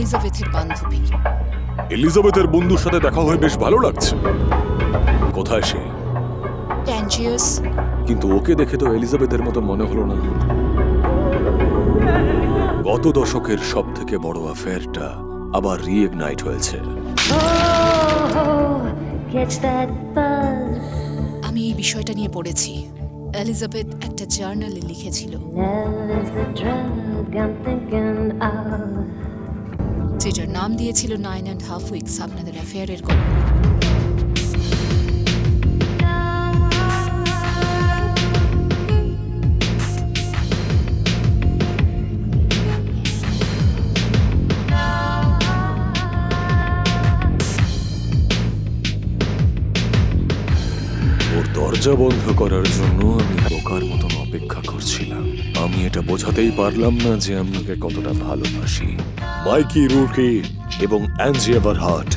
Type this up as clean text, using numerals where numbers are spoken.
এলিজাবেথের বান্ধবী। এলিজাবেথের বন্ধুর সাথে দেখা হয়ে বেশ ভালো লাগছে। কোথায় সে? ট্যাঞ্জিয়াস। কিন্তু ওকে দেখে তো এলিজাবেথের মতো মনে হলো না। গত দশকের সব থেকে বড় অ্যাফেয়ারটা আবার রিইগনাইট হয়েছে। আমি এই বিষয়টা নিয়ে পড়েছি। এলিজাবেথ একটা জার্নালে লিখেছিল, যেটার নাম দিয়েছিল 9.5 উইকস আপনাদের অ্যাফেয়ারের গল্প। ওর দরজা বন্ধ করার জন্য আমি বোকার মতন অপেক্ষা করছিলাম। আমি এটা বোঝাতেই পারলাম না যে আমি ওকে কতটা ভালোবাসি। মাইকি রুরকি এবং অ্যাঞ্জি এভারহার্ট